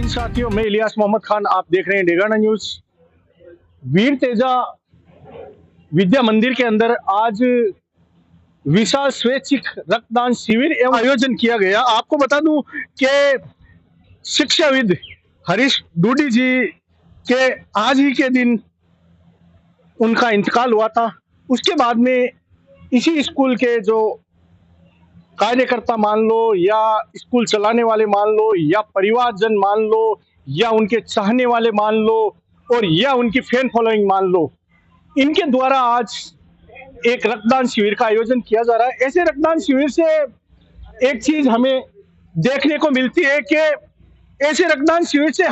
इन साथियों, मैं इलियास मोहम्मद खान, आप देख रहे हैं डेगाना न्यूज। वीर तेजा विद्या मंदिर के अंदर आज विशाल स्वैच्छिक रक्तदान शिविर एवं आयोजन किया गया। आपको बता दूं कि शिक्षाविद हरीश डूडी जी के आज ही के दिन उनका इंतकाल हुआ था। उसके बाद में इसी स्कूल के जो कार्यकर्ता मान लो या स्कूल चलाने वाले मान लो या परिवारजन मान लो या उनके चाहने वाले मान लो और या उनकी फैन फॉलोइंग मान लो, इनके द्वारा आज एक रक्तदान शिविर का आयोजन किया जा रहा है। ऐसे रक्तदान शिविर से एक चीज हमें देखने को मिलती है कि ऐसे रक्तदान शिविर से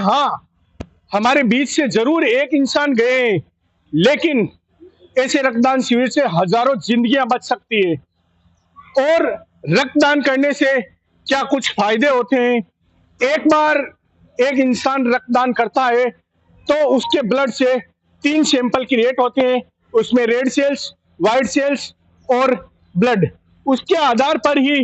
हमारे बीच से जरूर एक इंसान गए, लेकिन ऐसे रक्तदान शिविर से हजारों जिंदगियां बच सकती है। और रक्तदान करने से क्या कुछ फायदे होते हैं। एक बार एक इंसान रक्तदान करता है तो उसके ब्लड से 3 सैंपल क्रिएट होते हैं, उसमें रेड सेल्स, व्हाइट सेल्स और ब्लड। उसके आधार पर ही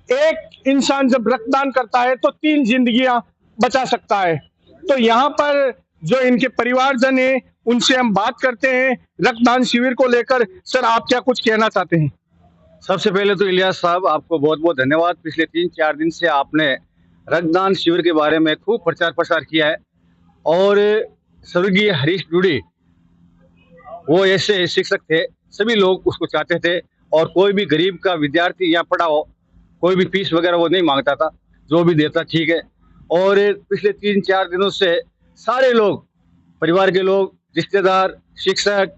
एक इंसान जब रक्तदान करता है तो 3 जिंदगियां बचा सकता है। तो यहाँ पर जो इनके परिवारजन है उनसे हम बात करते हैं रक्तदान शिविर को लेकर। सर, आप क्या कुछ कहना चाहते हैं? सबसे पहले तो इलियास साहब, आपको बहुत बहुत धन्यवाद। पिछले 3-4 दिन से आपने रक्तदान शिविर के बारे में खूब प्रचार प्रसार किया है। और स्वर्गीय हरीश डूडी वो ऐसे शिक्षक थे, सभी लोग उसको चाहते थे। और कोई भी गरीब का विद्यार्थी यहाँ पढ़ा हो, कोई भी फीस वगैरह वो नहीं मांगता था, जो भी देता ठीक है। और पिछले 3-4 दिनों से सारे लोग, परिवार के लोग, रिश्तेदार, शिक्षक,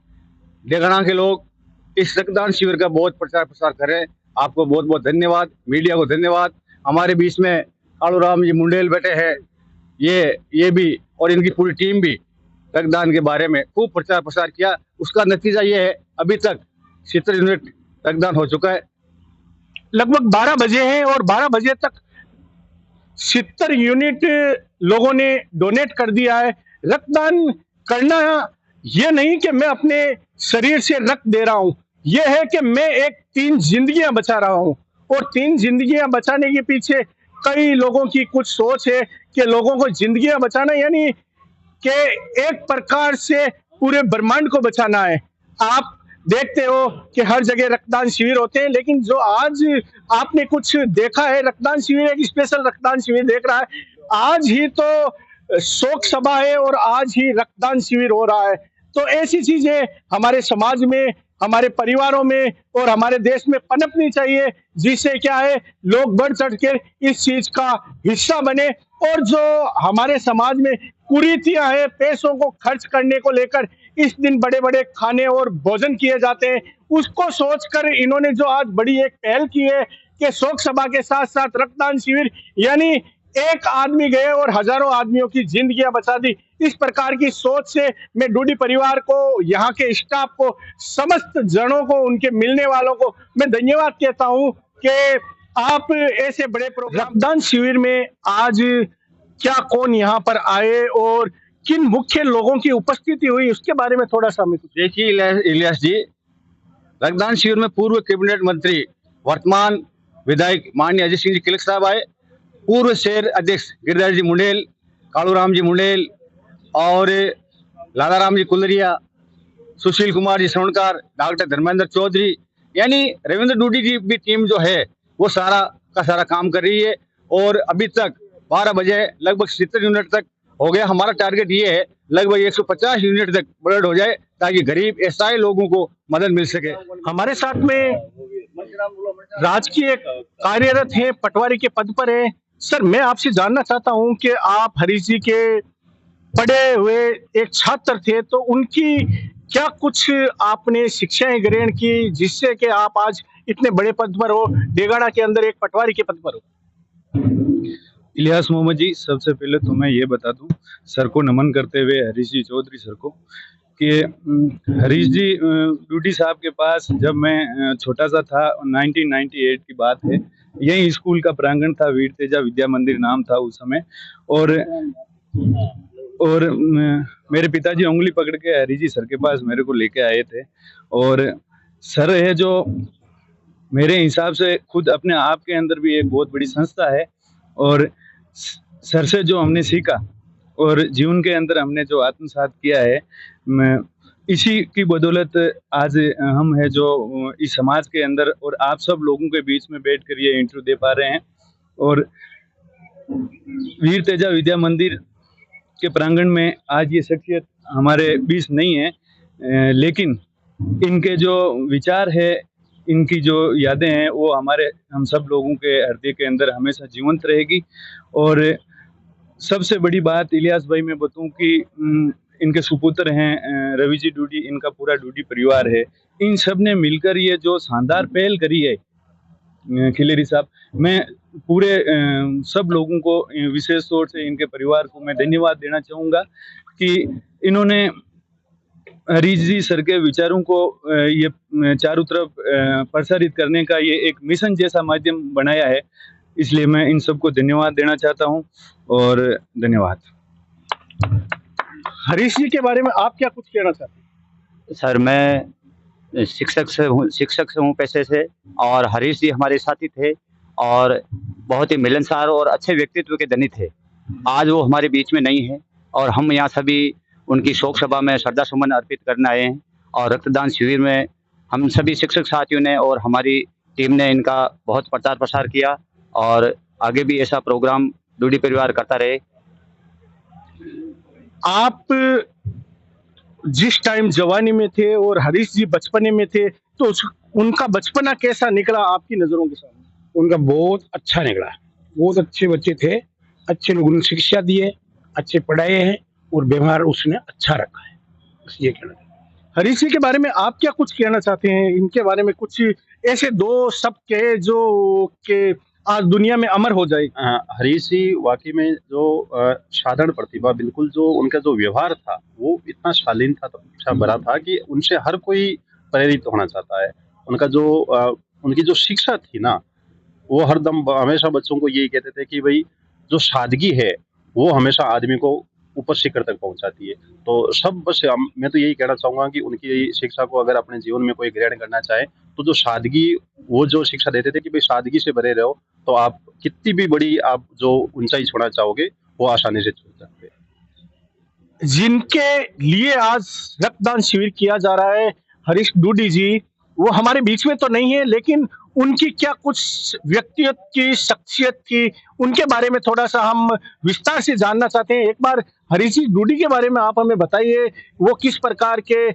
डेगाना के लोग इस रक्तदान शिविर का बहुत प्रचार प्रसार कर रहे हैं। आपको बहुत बहुत धन्यवाद, मीडिया को धन्यवाद। हमारे बीच में कालूराम जी मुंडेल बैठे हैं, ये भी और इनकी पूरी टीम भी रक्तदान के बारे में खूब प्रचार प्रसार किया। उसका नतीजा ये है, अभी तक 70 यूनिट रक्तदान हो चुका है। लगभग 12 बजे हैं और 12 बजे तक 70 यूनिट लोगों ने डोनेट कर दिया है। रक्तदान करना ये नहीं कि मैं अपने शरीर से रक्त दे रहा हूं, यह है कि मैं एक 3 जिंदगियां बचा रहा हूं। और 3 जिंदगियां बचाने के पीछे कई लोगों की कुछ सोच है कि लोगों को जिंदगियां बचाना यानी कि एक प्रकार से पूरे ब्रह्मांड को बचाना है। आप देखते हो कि हर जगह रक्तदान शिविर होते हैं, लेकिन जो आज आपने कुछ देखा है, रक्तदान शिविर एक स्पेशल रक्तदान शिविर देख रहा है। आज ही तो शोक सभा है और आज ही रक्तदान शिविर हो रहा है। तो ऐसी चीजें हमारे समाज में, हमारे परिवारों में और हमारे देश में पनपनी चाहिए, जिससे क्या है, लोग बढ़ चढ़ के इस चीज का हिस्सा बने। और जो हमारे समाज में कुरीतियां हैं, पैसों को खर्च करने को लेकर इस दिन बड़े बड़े खाने और भोजन किए जाते हैं, उसको सोचकर इन्होंने जो आज बड़ी एक पहल की है कि शोक सभा के साथ साथ रक्तदान शिविर, यानी एक आदमी गए और हजारों आदमियों की जिंदगियां बचा दी। इस प्रकार की सोच से मैं डूडी परिवार को, यहाँ के स्टाफ को, समस्त जनों को, उनके मिलने वालों को मैं धन्यवाद कहता हूं कि आप ऐसे बड़े रक्तदान शिविर में आज क्या, कौन यहाँ पर आए और किन मुख्य लोगों की उपस्थिति हुई, उसके बारे में थोड़ा सा हमें कुछ। देखिए इलियास जी, रक्तदान शिविर में पूर्व कैबिनेट मंत्री, वर्तमान विधायक माननीय अजय सिंह जी किलक साहब आए, पूर्व शहर अध्यक्ष गिरिराज जी मुंडेल, कालूराम जी मुंडेल और लालाराम जी कुलरिया, सुशील कुमार जी श्रवणकार, डॉक्टर धर्मेंद्र चौधरी, यानी रविंद्र डूडी जी की टीम जो है वो सारा का सारा काम कर रही है। और अभी तक 12 बजे लगभग 70 यूनिट तक हो गया। हमारा टारगेट ये है लगभग 150 यूनिट तक ब्लड हो जाए, ताकि गरीब ऐसे लोगों को मदद मिल सके। हमारे साथ में राजकीय कार्यरत है, पटवारी के पद पर है। सर, मैं आपसे जानना चाहता हूं कि आप हरीश जी के पढ़े हुए एक छात्र थे, तो उनकी क्या कुछ आपने शिक्षाएं ग्रहण की जिससे कि आप आज इतने बड़े पद पर हो, डेगाना के अंदर एक पटवारी के पद पर हो? इलियास मोहम्मद जी, सबसे पहले तो मैं ये बता दूं, सर को नमन करते हुए हरीश जी चौधरी सर को, कि हरीश जी डूडी साहब के पास जब मैं छोटा सा था, 1998 की बात है, यही स्कूल का प्रांगण था, वीर तेजा विद्या मंदिर नाम था उस समय। और मेरे पिताजी उंगली पकड़ के हरीश जी सर के पास मेरे को लेके आए थे। और सर है जो मेरे हिसाब से खुद अपने आप के अंदर भी एक बहुत बड़ी संस्था है। और सर से जो हमने सीखा और जीवन के अंदर हमने जो आत्मसात किया है, इसी की बदौलत आज हम है जो इस समाज के अंदर और आप सब लोगों के बीच में बैठकर ये इंटरव्यू दे पा रहे हैं। और वीर तेजा विद्या मंदिर के प्रांगण में आज ये शख्सियत हमारे बीच नहीं है, लेकिन इनके जो विचार है, इनकी जो यादें हैं, वो हम सब लोगों के हृदय के अंदर हमेशा जीवंत रहेगी। और सबसे बड़ी बात इलियास भाई मैं बताऊं कि इनके सुपुत्र हैं रवि जी डूडी, इनका पूरा डूडी परिवार है। इन सब ने मिलकर ये जो शानदार पहल करी है खिलेरी साहब, मैं पूरे सब लोगों को विशेष तौर से इनके परिवार को मैं धन्यवाद देना चाहूँगा कि इन्होंने हरीश जी सर के विचारों को ये चारों तरफ प्रसारित करने का ये एक मिशन जैसा माध्यम बनाया है। इसलिए मैं इन सबको धन्यवाद देना चाहता हूँ और धन्यवाद। हरीश जी के बारे में आप क्या कुछ कहना चाहते हैं? सर, मैं शिक्षक से हूँ पेशे से, और हरीश जी हमारे साथी थे और बहुत ही मिलनसार और अच्छे व्यक्तित्व के धनी थे। आज वो हमारे बीच में नहीं है और हम यहाँ सभी उनकी शोक सभा में श्रद्धा सुमन अर्पित करने आए हैं। और रक्तदान शिविर में हम सभी शिक्षक साथियों ने और हमारी टीम ने इनका बहुत प्रचार प्रसार किया और आगे भी ऐसा प्रोग्राम डूडी परिवार करता रहे। आप जिस टाइम जवानी में थे और हरीश जी बचपने में थे, तो उनका बचपना कैसा निकला आपकी नजरों के सामने? उनका बहुत अच्छा निकला, बहुत अच्छे बच्चे थे, अच्छे लोगों ने शिक्षा दी है, अच्छे पढ़ाए हैं और व्यवहार उसने अच्छा रखा है, बस ये कहना। हरीश जी के बारे में आप क्या कुछ कहना चाहते हैं? इनके बारे में कुछ ऐसे दो शब्द कहे जो के आज दुनिया में अमर हो जाए। हरीश जी वाकई में जो साधारण प्रतिभा, बिल्कुल जो उनका जो व्यवहार था वो इतना शालीन था, तपस्या भरा था कि उनसे हर कोई प्रेरित होना चाहता है। उनका जो उनकी जो शिक्षा थी ना, वो हरदम हमेशा बच्चों को यही कहते थे कि भाई जो सादगी है वो हमेशा आदमी को ऊपर शिखर तक पहुंचाती है। तो सब बस मैं तो यही कहना चाहूंगा कि उनकी शिक्षा को अगर अपने जीवन में कोई ग्रहण करना चाहे तो जो सादगी, वो जो शिक्षा देते थे कि भाई सादगी से भरे रहो तो आप कितनी भी बड़ी आप जो ऊंचाई छोड़ना चाहोगे वो आसानी से छू सकते हैं। जिनके लिए आज रक्तदान शिविर किया जा रहा है, हरीश डूडी जी, वो हमारे बीच में तो नहीं है, लेकिन उनकी क्या कुछ व्यक्तित्व की शख्सियत थी, उनके बारे में थोड़ा सा हम विस्तार से जानना चाहते हैं। एक बार हरीश जी डूडी के बारे में आप हमें बताइए, वो किस प्रकार के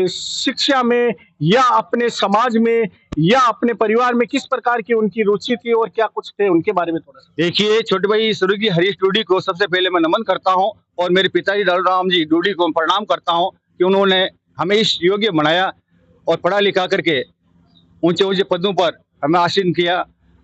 शिक्षा में या अपने समाज में या अपने परिवार में किस प्रकार की उनकी रुचि थी और क्या कुछ थे, उनके बारे में थोड़ा सा। देखिए, छोटे भाई स्वर्गीय हरीश डूडी को सबसे पहले मैं नमन करता हूं और मेरे पिताजी दलराम जी डूडी को प्रणाम करता हूं कि उन्होंने हमें इस योग्य बनाया और पढ़ा लिखा करके ऊंचे ऊंचे पदों पर हमें आसीन किया।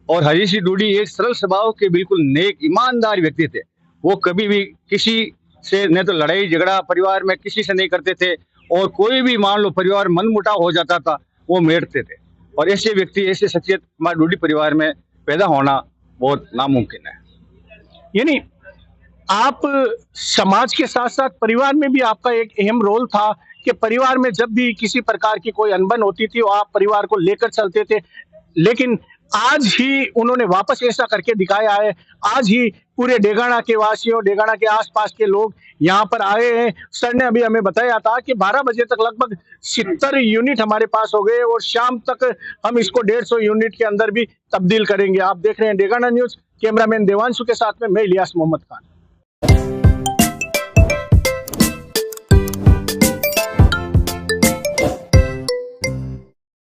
और हरीश डूडी एक सरल स्वभाव के बिल्कुल नेक ईमानदार व्यक्ति थे। वो कभी भी किसी से न तो लड़ाई झगड़ा परिवार में किसी से नहीं करते थे, और कोई भी मान लो परिवार मनमुटाव हो जाता था वो मेटते थे। और ऐसे व्यक्ति, ऐसे शख्सियत हमारे डूडी परिवार में पैदा होना बहुत नामुमकिन है। यानी आप समाज के साथ साथ परिवार में भी आपका एक अहम रोल था कि परिवार में जब भी किसी प्रकार की कोई अनबन होती थी आप परिवार को लेकर चलते थे। लेकिन आज ही उन्होंने वापस ऐसा करके दिखाया है। आज ही पूरे डेगाना के वासियों, डेगाना के आसपास के लोग यहाँ पर आए हैं। सर ने अभी हमें बताया था कि 12 बजे तक लगभग 70 यूनिट हमारे पास हो गए और शाम तक हम इसको 150 यूनिट के अंदर भी तब्दील करेंगे। आप देख रहे हैं डेगाना न्यूज, कैमरामैन देवांशु के साथ में मैं इलियास मोहम्मद खान।